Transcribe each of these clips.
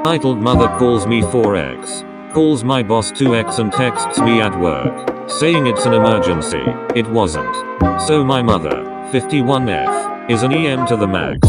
Titled mother calls me 4x. Calls my boss 2x and texts me at work, saying it's an emergency. It wasn't. So my mother, 51F, is an EM to the max.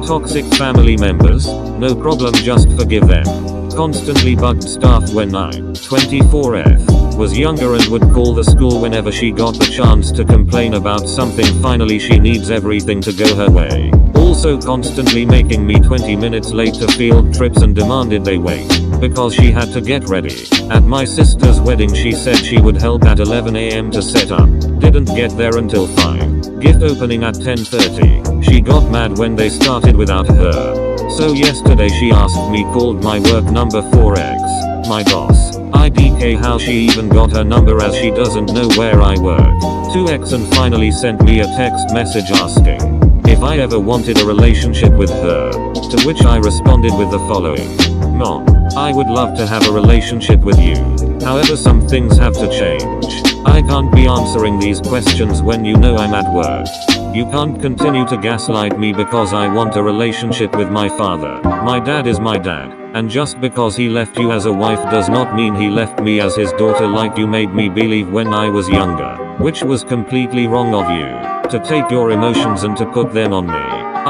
Toxic family members? No problem, just forgive them. Constantly bugged staff when I, 24F, was younger and would call the school whenever she got the chance to complain about something. Finally she needs everything to go her way. Also constantly making me 20 minutes late to field trips and demanded they wait, because she had to get ready. At my sister's wedding she said she would help at 11 AM to set up. Didn't get there until 5. Gift opening at 10:30. She got mad when they started without her. So yesterday she asked me, called my work number 4x, my boss. IDK how she even got her number as she doesn't know where I work. 2x and finally sent me a text message asking if I ever wanted a relationship with her. To which I responded with the following. Mom, I would love to have a relationship with you. However, some things have to change. I can't be answering these questions when you know I'm at work. You can't continue to gaslight me because I want a relationship with my father. My dad is my dad, and just because he left you as a wife does not mean he left me as his daughter like you made me believe when I was younger, which was completely wrong of you, to take your emotions and to put them on me.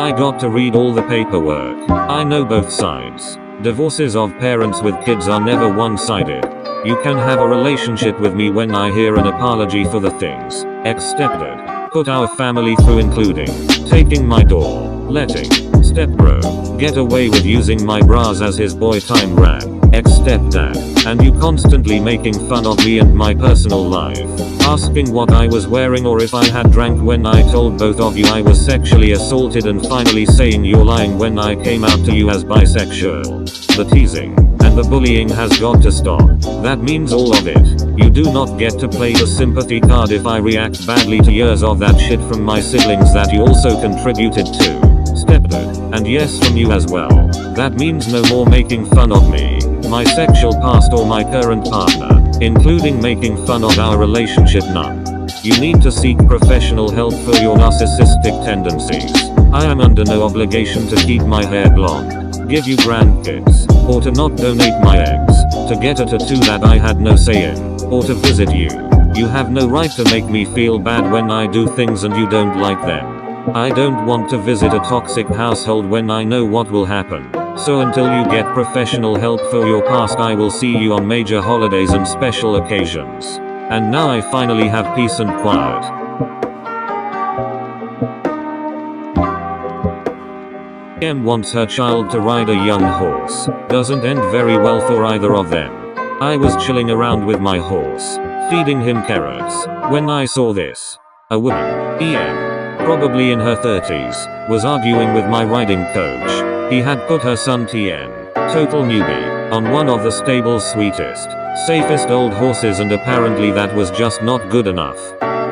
I got to read all the paperwork. I know both sides. Divorces of parents with kids are never one-sided. You can have a relationship with me when I hear an apology for the things accepted. Put our family through, including taking my door, letting stepbro get away with using my bras as his boy time rap, ex-stepdad, and you constantly making fun of me and my personal life, asking what I was wearing or if I had drank when I told both of you I was sexually assaulted, and finally saying you're lying when I came out to you as bisexual. The teasing and the bullying has got to stop. That means all of it. You do not get to play the sympathy card if I react badly to years of that shit from my siblings that you also contributed to. Stepdad, and yes, from you as well. That means no more making fun of me, my sexual past, or my current partner, including making fun of our relationship. None. You need to seek professional help for your narcissistic tendencies. I am under no obligation to keep my hair blonde, give you grandkids, or to not donate my eggs, to get a tattoo that I had no say in, or to visit you. You have no right to make me feel bad when I do things and you don't like them. I don't want to visit a toxic household when I know what will happen. So until you get professional help for your past, I will see you on major holidays and special occasions. And now I finally have peace and quiet. M wants her child to ride a young horse. Doesn't end very well for either of them. I was chilling around with my horse, feeding him carrots, when I saw this. A woman, EM, probably in her 30s, was arguing with my riding coach. He had put her son TN, total newbie, on one of the stable's sweetest, safest old horses, and apparently that was just not good enough.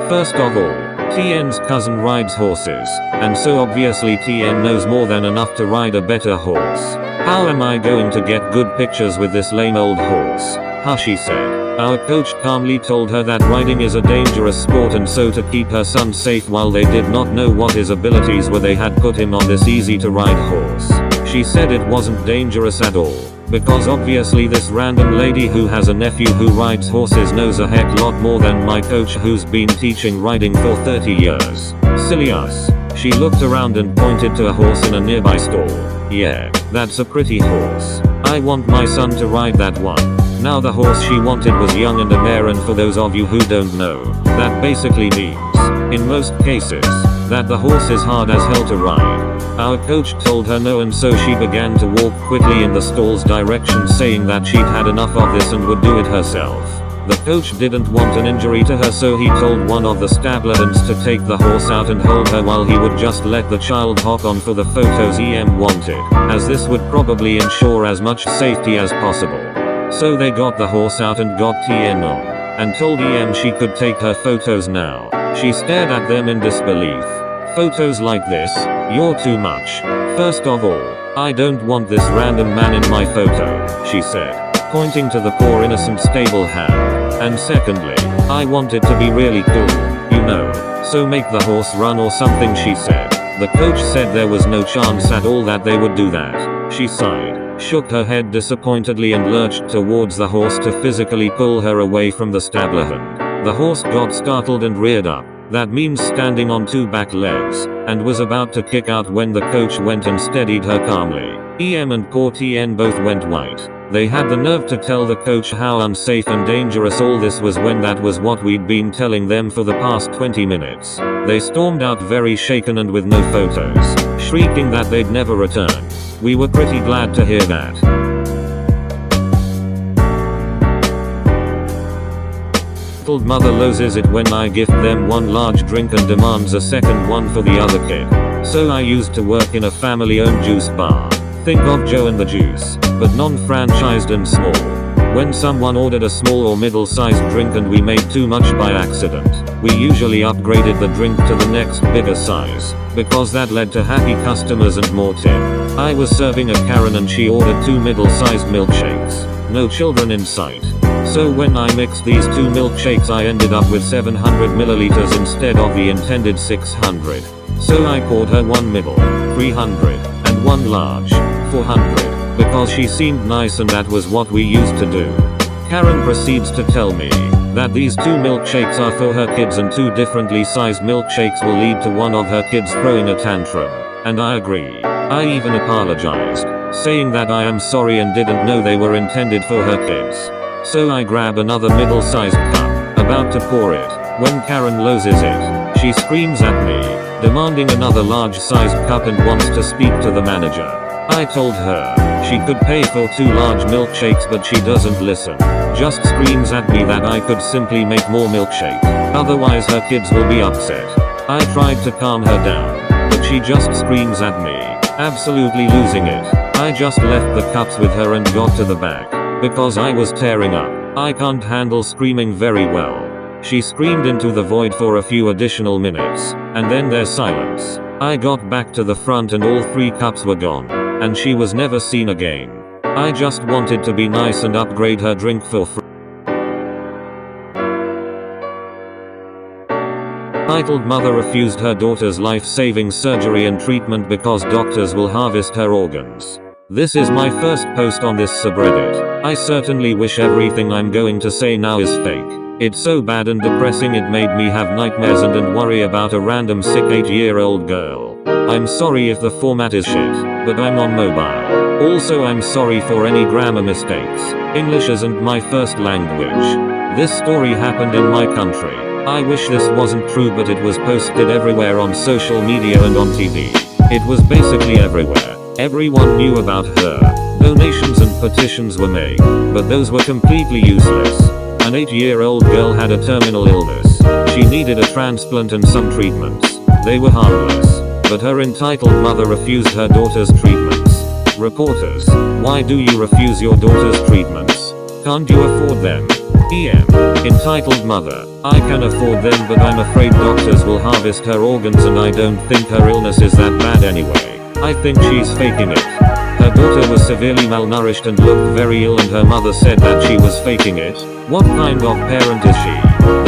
First of all, TN's cousin rides horses, and so obviously TN knows more than enough to ride a better horse. How am I going to get good pictures with this lame old horse? Hush, she said. Our coach calmly told her that riding is a dangerous sport, and so to keep her son safe while they did not know what his abilities were, they had put him on this easy to ride horse. She said it wasn't dangerous at all, because obviously this random lady who has a nephew who rides horses knows a heck lot more than my coach who's been teaching riding for 30 years. Silly us. She looked around and pointed to a horse in a nearby stall. Yeah, that's a pretty horse. I want my son to ride that one. Now the horse she wanted was young and a mare, and for those of you who don't know, that basically means, in most cases, that the horse is hard as hell to ride. Our coach told her no, and so she began to walk quickly in the stall's direction, saying that she'd had enough of this and would do it herself. The coach didn't want an injury to her, so he told one of the stablehands to take the horse out and hold her while he would just let the child hop on for the photos EM wanted, as this would probably ensure as much safety as possible. So they got the horse out and got TN on, and told EM she could take her photos now. She stared at them in disbelief. Photos like this? You're too much. First of all, I don't want this random man in my photo, she said, pointing to the poor innocent stable hand. And secondly, I want it to be really cool, you know, so make the horse run or something, she said. The coach said there was no chance at all that they would do that. She sighed. shook her head disappointedly and lurched towards the horse to physically pull her away from the stablerhand. The horse got startled and reared up. That means standing on two back legs, and was about to kick out when the coach went and steadied her calmly. EM and poor TN both went white. They had the nerve to tell the coach how unsafe and dangerous all this was when that was what we'd been telling them for the past 20 minutes. They stormed out very shaken and with no photos, shrieking that they'd never return. We were pretty glad to hear that. Mother loses it when I gift them one large drink and demands a second one for the other kid. So I used to work in a family-owned juice bar. Think of Joe and the Juice, but non-franchised and small. When someone ordered a small or middle-sized drink and we made too much by accident, we usually upgraded the drink to the next bigger size, because that led to happy customers and more tip. I was serving a Karen and she ordered 2 middle-sized milkshakes. No children in sight. So when I mixed these 2 milkshakes I ended up with 700 milliliters instead of the intended 600. So I poured her one middle, 300, and one large, 400, because she seemed nice and that was what we used to do. Karen proceeds to tell me that these 2 milkshakes are for her kids and 2 differently sized milkshakes will lead to one of her kids throwing a tantrum. And I agree. I even apologized, saying that I am sorry and didn't know they were intended for her kids. So I grab another middle-sized cup, about to pour it, when Karen loses it. She screams at me, demanding another large-sized cup and wants to speak to the manager. I told her she could pay for 2 large milkshakes but she doesn't listen. Just screams at me that I could simply make more milkshake, otherwise her kids will be upset. I tried to calm her down, but she just screams at me, absolutely losing it. I just left the cups with her and got to the back, because I was tearing up. I can't handle screaming very well. She screamed into the void for a few additional minutes, and then there's silence. I got back to the front and all 3 cups were gone, and she was never seen again. I just wanted to be nice and upgrade her drink for free. Entitled mother refused her daughter's life-saving surgery and treatment because doctors will harvest her organs. This is my first post on this subreddit. I certainly wish everything I'm going to say now is fake. It's so bad and depressing it made me have nightmares and worry about a random sick 8-year-old girl. I'm sorry if the format is shit, but I'm on mobile. Also I'm sorry for any grammar mistakes. English isn't my first language. This story happened in my country. I wish this wasn't true but it was posted everywhere on social media and on TV. It was basically everywhere. Everyone knew about her. Donations and petitions were made, but those were completely useless. An 8-year-old girl had a terminal illness. She needed a transplant and some treatments. They were harmless, but her entitled mother refused her daughter's treatments. Reporters, why do you refuse your daughter's treatments? Can't you afford them? EM. Entitled mother, I can afford them but I'm afraid doctors will harvest her organs and I don't think her illness is that bad anyway. I think she's faking it. Her daughter was severely malnourished and looked very ill and her mother said that she was faking it. What kind of parent is she?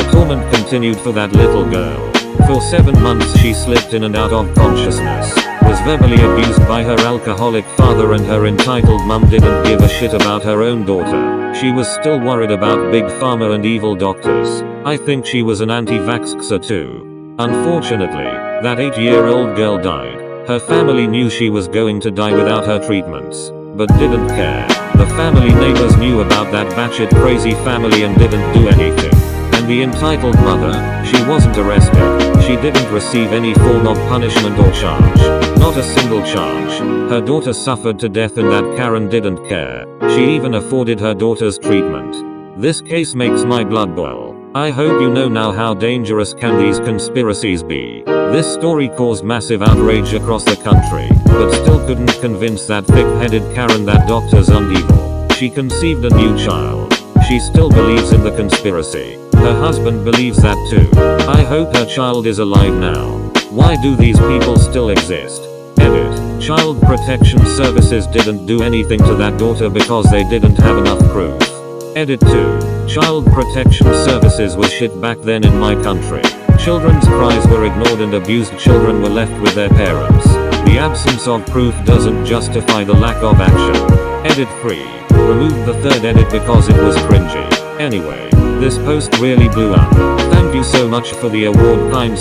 The torment continued for that little girl. For 7 months she slipped in and out of consciousness, was verbally abused by her alcoholic father and her entitled mum didn't give a shit about her own daughter. She was still worried about big pharma and evil doctors. I think she was an anti-vaxxer too. Unfortunately, that 8-year-old girl died. Her family knew she was going to die without her treatments, but didn't care. The family neighbors knew about that batshit crazy family and didn't do anything. And the entitled mother, she wasn't arrested. She didn't receive any form of punishment or charge. Not a single charge. Her daughter suffered to death and that Karen didn't care. She even afforded her daughter's treatment. This case makes my blood boil. I hope you know now how dangerous can these conspiracies be. This story caused massive outrage across the country, but still couldn't convince that thick-headed Karen that doctors aren't evil. She conceived a new child. She still believes in the conspiracy. Her husband believes that too. I hope her child is alive now. Why do these people still exist? Edit. Child Protection Services didn't do anything to that daughter because they didn't have enough proof. Edit 2. Child Protection Services was shit back then in my country. Children's cries were ignored and abused children were left with their parents. The absence of proof doesn't justify the lack of action. Edit 3. Removed the third edit because it was cringy. Anyway, this post really blew up. Thank you so much for the award, kind